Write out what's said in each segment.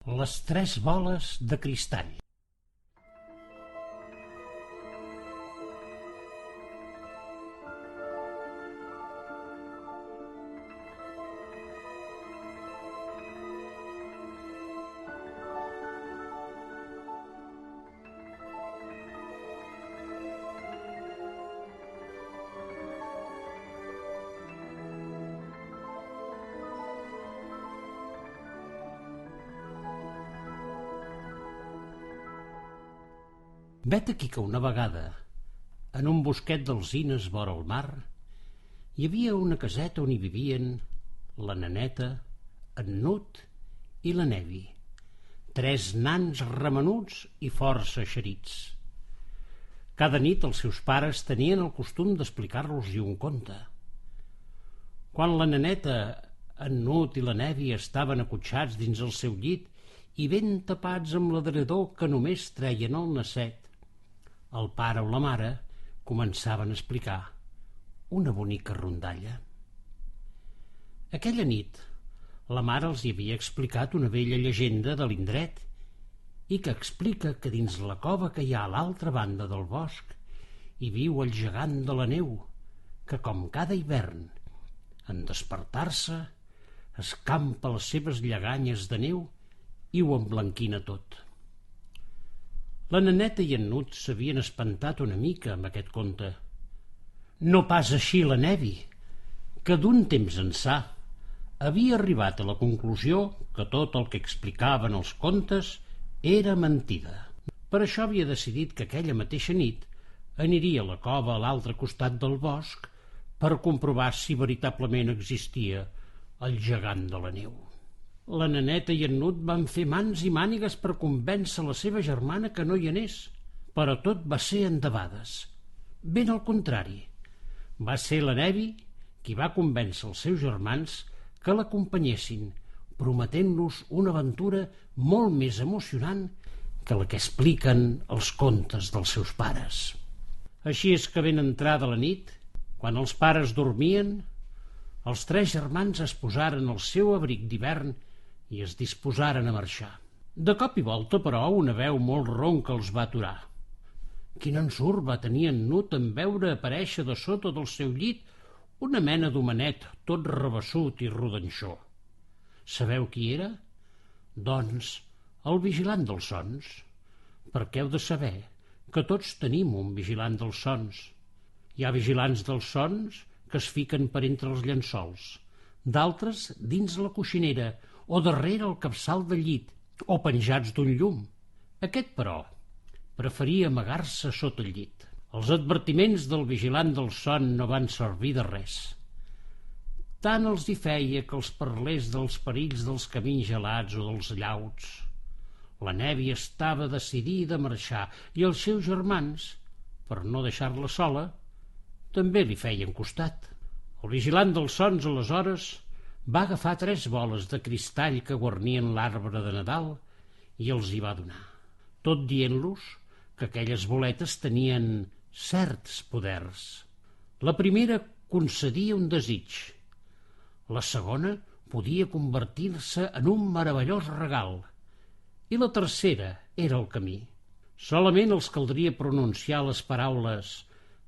Les tres boles de cristall. Vet aquí que una vegada, en un bosquet d'alzines vora el mar, hi havia una caseta on hi vivien la neneta, en Nut i la Nevi, tres nans remenuts i força eixerits. Cada nit els seus pares tenien el costum d'explicar-los-hi un conte. Quan la neneta, en Nut i la Nevi estaven acotxats dins el seu llit i ben tapats amb l'edredor que només treien el nasset, el pare o la mare començaven a explicar una bonica rondalla. Aquella nit, la mare els hi havia explicat una vella llegenda de l'indret i que explica que dins la cova que hi ha a l'altra banda del bosc hi viu el gegant de la neu que, com cada hivern, en despertar-se, escampa les seves lleganyes de neu i ho emblanquina tot. La neneta i en Nut s'havien espantat una mica amb aquest conte. No pas així la Nevi, que d'un temps ençà havia arribat a la conclusió que tot el que explicaven els contes era mentida. Per això havia decidit que aquella mateixa nit aniria a la cova a l'altre costat del bosc per comprovar si veritablement existia el gegant de la neu. La neneta i en Nut van fer mans i mànigues per convèncer la seva germana que no hi anés, però tot va ser endebades. Ben al contrari, va ser la Nevi qui va convèncer els seus germans que l'acompanyessin, prometent-los una aventura molt més emocionant que la que expliquen els contes dels seus pares. Així és que ben entrada la nit, quan els pares dormien, els tres germans es posaren el seu abric d'hivern i es disposaren a marxar. De cop i volta, però, una veu molt ronca els va aturar. Quin ensurt va tenir en Nut en veure aparèixer de sota del seu llit una mena d'homenet tot rabassut i rodanxó. Sabeu qui era? Doncs el vigilant dels sons. Perquè heu de saber que tots tenim un vigilant dels sons. Hi ha vigilants dels sons que es fiquen per entre els llençols, d'altres dins la coixinera o darrere el capçal del llit o penjats d'un llum. Aquest, però, preferia amagar-se sota el llit. Els advertiments del vigilant del son no van servir de res. Tant els hi feia que els parlés dels perills dels camins gelats o dels llauts. La Nevi estava decidida a marxar i els seus germans, per no deixar-la sola, també li feien costat. El vigilant dels sons, aleshores, va agafar tres boles de cristall que guarnien l'arbre de Nadal i els hi va donar, tot dient-los que aquelles boletes tenien certs poders. La primera concedia un desig, la segona podia convertir-se en un meravellós regal i la tercera era el camí. Solament els caldria pronunciar les paraules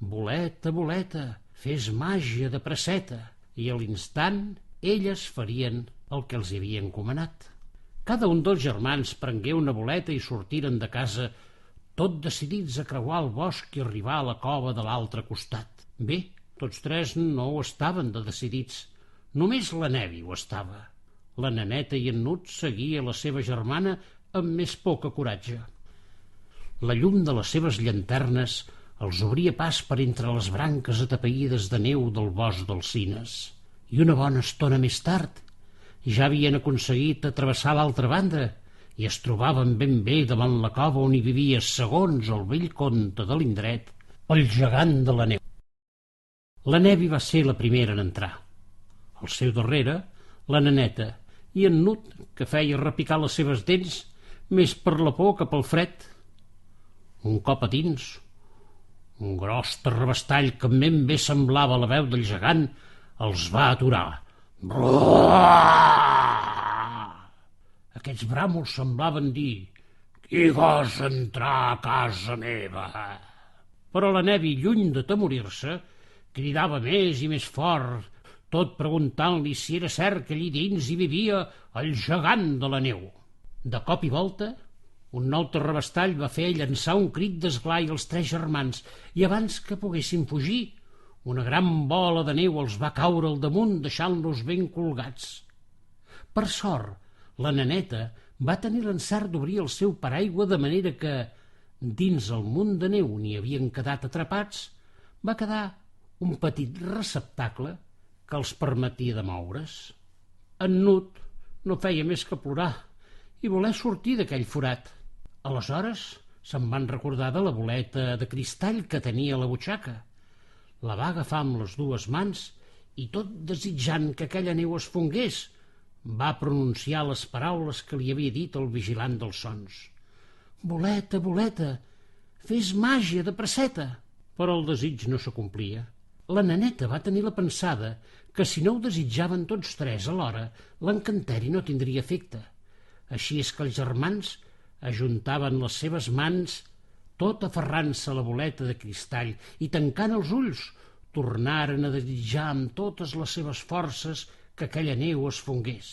«Boleta, boleta, fes màgia de presseta» i a l'instant elles farien el que els hi havia encomanat. Cada un dels germans prengué una boleta i sortiren de casa, tot decidits a creuar el bosc i arribar a la cova de l'altre costat. Bé, tots tres no ho estaven de decidits, només la Nevi ho estava. La neneta i en Nut seguia la seva germana amb més poc coratge. La llum de les seves llanternes els obria pas per entre les branques atapeïdes de neu del bosc d'alzines. I una bona estona més tard ja havien aconseguit travessar l'altra banda i es trobaven ben bé davant la cova on hi vivia, segons el vell conte de l'indret, el gegant de la neu. La Nevi va ser la primera en entrar. Al seu darrere, la neneta i en Nut, que feia repicar les seves dents més per la por que pel fred. Un cop a dins, un gros terrabastall que ben bé semblava la veu del gegant els va aturar. Aquests bràmols semblaven dir: «Qui gosa entrar a casa meva?» Però la Nevi, lluny d'atemorir-se, cridava més i més fort, tot preguntant-li si era cert que allí dins hi vivia el gegant de la neu. De cop i volta, un nou terrabastall va fer llançar un crit d'esglai als tres germans i abans que poguessin fugir, una gran bola de neu els va caure al damunt deixant-los ben colgats. Per sort, la neneta va tenir l'encert d'obrir el seu paraigua de manera que, dins el munt de neu on hi havien quedat atrapats, va quedar un petit receptacle que els permetia de moure's. En Nut no feia més que plorar i voler sortir d'aquell forat. Aleshores se'n van recordar de la boleta de cristall que tenia a la butxaca. La va agafar amb les dues mans i, tot desitjant que aquella neu es fongués, va pronunciar les paraules que li havia dit el vigilant dels sons. «Boleta, boleta, fes màgia de presseta!» Però el desig no s'acomplia. La neneta va tenir la pensada que si no ho desitjaven tots tres alhora, l'encanteri no tindria efecte. Així és que els germans ajuntaven les seves mans, tot aferrant-se a la boleta de cristall i tancant els ulls, tornaren a desitjar amb totes les seves forces que aquella neu es fongués.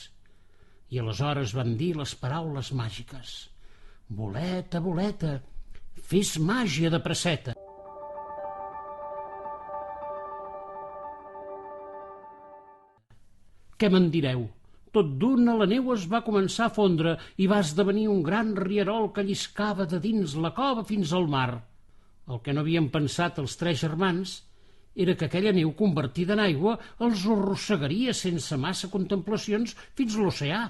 I aleshores van dir les paraules màgiques: «Boleta, boleta, fes màgia de presseta!» Què me'n direu? Tot d'una la neu es va començar a fondre i va esdevenir un gran rierol que lliscava de dins la cova fins al mar. El que no havien pensat els tres germans era que aquella neu convertida en aigua els arrossegaria sense massa contemplacions fins a l'oceà.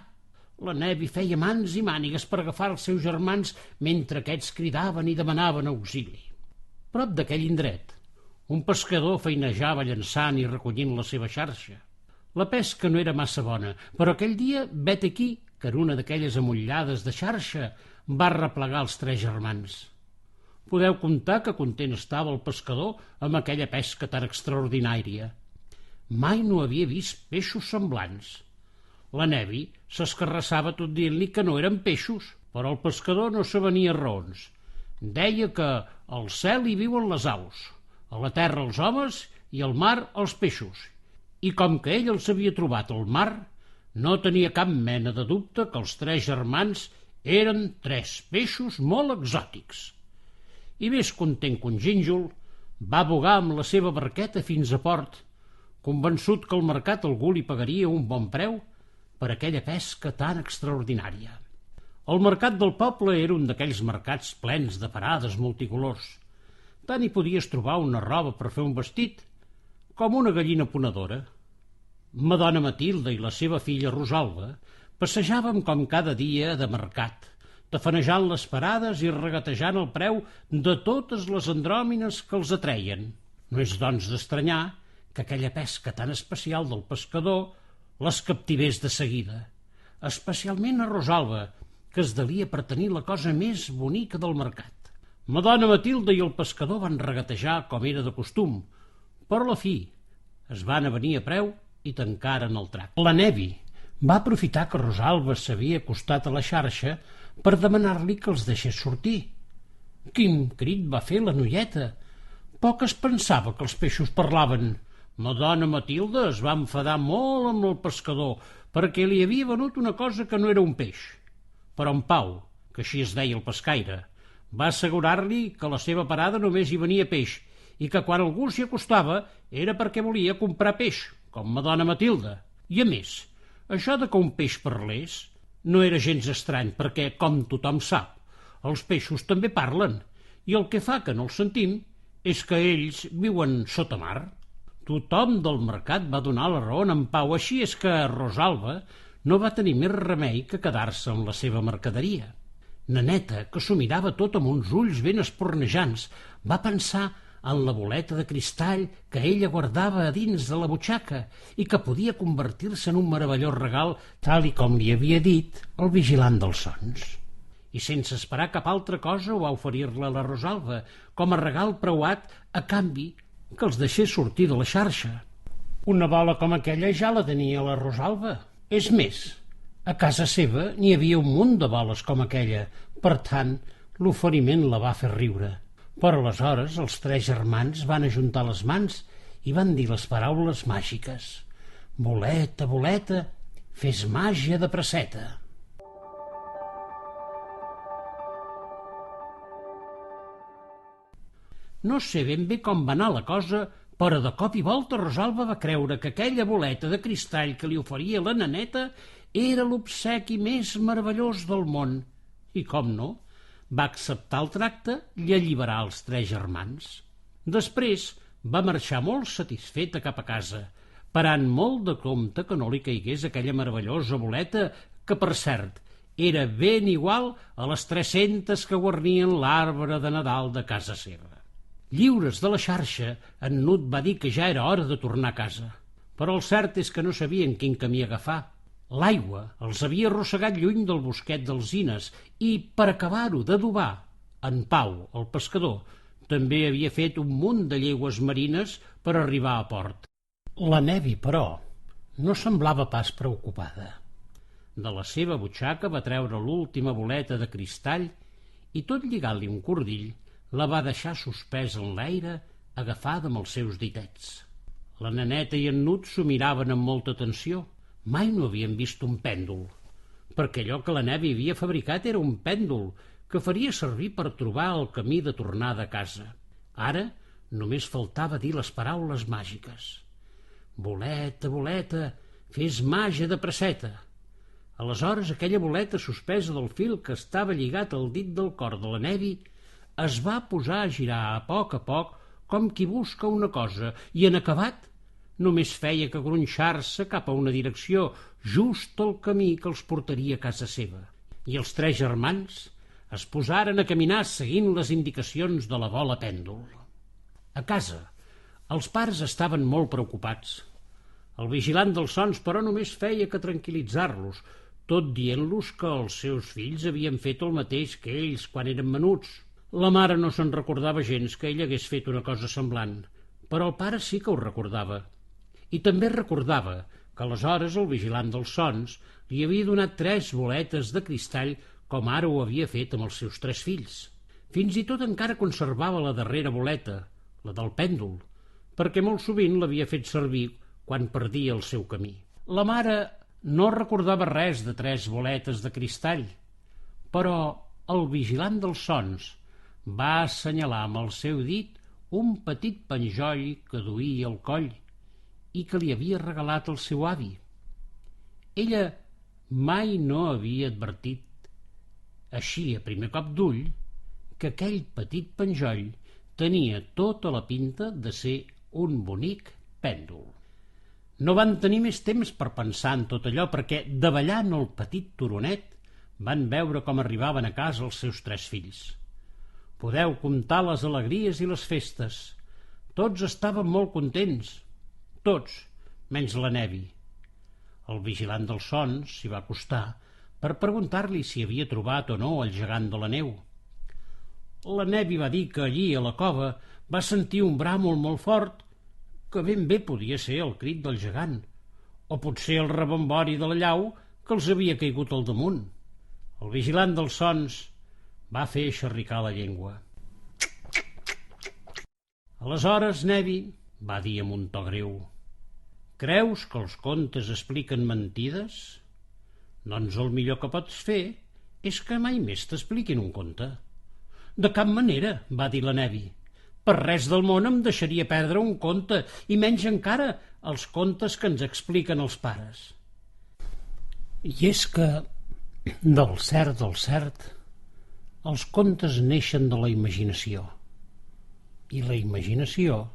La Nevi feia mans i mànigues per agafar els seus germans mentre aquests cridaven i demanaven auxili. Prop d'aquell indret, un pescador feinejava llançant i recollint la seva xarxa. La pesca no era massa bona, però aquell dia, vet aquí, que en una d'aquelles amullades de xarxa va replegar els tres germans. Podeu comptar que content estava el pescador amb aquella pesca tan extraordinària. Mai no havia vist peixos semblants. La Nevi s'escarrassava tot dient-li que no eren peixos, però el pescador no s'avenia raons. Deia que al cel hi viuen les aus, a la terra els homes i al mar els peixos. I com que ell els havia trobat al mar, no tenia cap mena de dubte que els tres germans eren tres peixos molt exòtics. I més content que un gínjol, va bogar amb la seva barqueta fins a port, convençut que al mercat algú li pagaria un bon preu per aquella pesca tan extraordinària. El mercat del poble era un d'aquells mercats plens de parades multicolors. Tant hi podies trobar una roba per fer un vestit com una gallina ponedora. Madona Matilde i la seva filla Rosalba passejaven com cada dia de mercat, tafanejant les parades i regatejant el preu de totes les andròmines que els atreien. No és, doncs, d'estranyar que aquella pesca tan especial del pescador les captivés de seguida, especialment a Rosalba, que es delia per tenir la cosa més bonica del mercat. Madona Matilde i el pescador van regatejar com era de costum, però a la fi es van avenir a preu i tancaren el tracte. La Nevi va aprofitar que Rosalba s'havia acostat a la xarxa per demanar-li que els deixés sortir. Quin crit va fer la noieta! Poc es pensava que els peixos parlaven. Madona Matilde es va enfadar molt amb el pescador perquè li havia venut una cosa que no era un peix. Però en Pau, que així es deia el pescaire, va assegurar-li que a la seva parada només hi venia peix i que quan algú s'hi acostava era perquè volia comprar peix, com Madona Matilde. I a més, això de que un peix parlés no era gens estrany perquè, com tothom sap, els peixos també parlen i el que fa que no els sentim és que ells viuen sota mar. Tothom del mercat va donar la raó en Pau, així és que Rosalba no va tenir més remei que quedar-se amb la seva mercaderia. Neneta, que s'ho mirava tot amb uns ulls ben espornejants, va pensar en la boleta de cristall que ella guardava a dins de la butxaca i que podia convertir-se en un meravellós regal, tal i com li havia dit el vigilant dels sons. I sense esperar cap altra cosa ho va oferir-la a la Rosalba com a regal preuat a canvi que els deixés sortir de la xarxa. Una bola com aquella ja la tenia la Rosalba. És més, A casa seva n'hi havia un munt de boles com aquella, per tant, l'oferiment la va fer riure. Però aleshores els 3 germans van ajuntar les mans i van dir les paraules màgiques. Boleta, boleta, fes màgia de presseta. No sé ben bé com va anar la cosa, però de cop i volta Rosalba va creure que aquella boleta de cristall que li oferia la neneta era l'obsequi més meravellós del món. I com no, va acceptar el tracte i alliberar els 3 germans. Després va marxar molt satisfeta cap a casa, parant molt de compte que no li caigués aquella meravellosa boleta que, per cert, era ben igual a les 300 que guarnien l'arbre de Nadal de casa seva. Lliures de la xarxa, en Nut va dir que ja era hora de tornar a casa, però el cert és que no sabien quin camí agafar. L'aigua els havia arrossegat lluny del bosquet d'alzines i, per acabar-ho d'adobar, en Pau, el pescador, també havia fet un munt de llegües marines per arribar a port. La Nevi, però, no semblava pas preocupada. De la seva butxaca va treure l'última boleta de cristall i, tot lligant-li un cordill, la va deixar suspès en l'aire, agafada amb els seus ditets. La neneta i en Nut s'ho miraven amb molta atenció. Mai no havien vist un pèndol, perquè allò que la Nevi havia fabricat era un pèndol que faria servir per trobar el camí de tornada a casa. Ara només faltava dir les paraules màgiques. Boleta, boleta, fes màgia de presseta. Aleshores aquella boleta suspesa del fil que estava lligat al dit del cor de la Nevi es va posar a girar a poc com qui busca una cosa i, en acabat, només feia que gronxar-se cap a una direcció, just al camí que els portaria a casa seva. I els 3 germans es posaren a caminar seguint les indicacions de la bola pèndol. A casa, els pares estaven molt preocupats. El vigilant dels sons, però, només feia que tranquil·litzar-los, tot dient-los que els seus fills havien fet el mateix que ells quan eren menuts. La mare no se'n recordava gens que ell hagués fet una cosa semblant, però el pare sí que ho recordava. I també recordava que aleshores el vigilant dels sons li havia donat 3 boletes de cristall com ara ho havia fet amb els seus 3 fills. Fins i tot encara conservava la darrera boleta, la del pèndol, perquè molt sovint l'havia fet servir quan perdia el seu camí. La mare no recordava res de 3 boletes de cristall, però el vigilant dels sons va assenyalar amb el seu dit un petit penjoll que duia al coll i que li havia regalat el seu avi. Ella mai no havia advertit, així a primer cop d'ull, que aquell petit penjoll tenia tota la pinta de ser un bonic pèndol. No van tenir més temps per pensar en tot allò perquè, davallant el petit turonet, van veure com arribaven a casa els seus 3 fills. Podeu comptar les alegries i les festes. Tots estaven molt contents. Tots, menys la Nevi. El vigilant dels sons s'hi va acostar per preguntar-li si havia trobat o no el gegant de la neu. La Nevi va dir que allí, a la cova, va sentir un bràmol molt fort, que ben bé podia ser el crit del gegant, o potser el rebombori de la llau que els havia caigut al damunt. El vigilant dels sons va fer xerricar la llengua. Aleshores, Nevi, va dir amb un to greu, creus que els contes expliquen mentides? Doncs el millor que pots fer és que mai més t'expliquin un conte. De cap manera, va dir la Nevi. Per res del món em deixaria perdre un conte, i menys encara els contes que ens expliquen els pares. I és que, del cert, els contes neixen de la imaginació, i la imaginació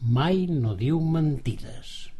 mai no diu mentides.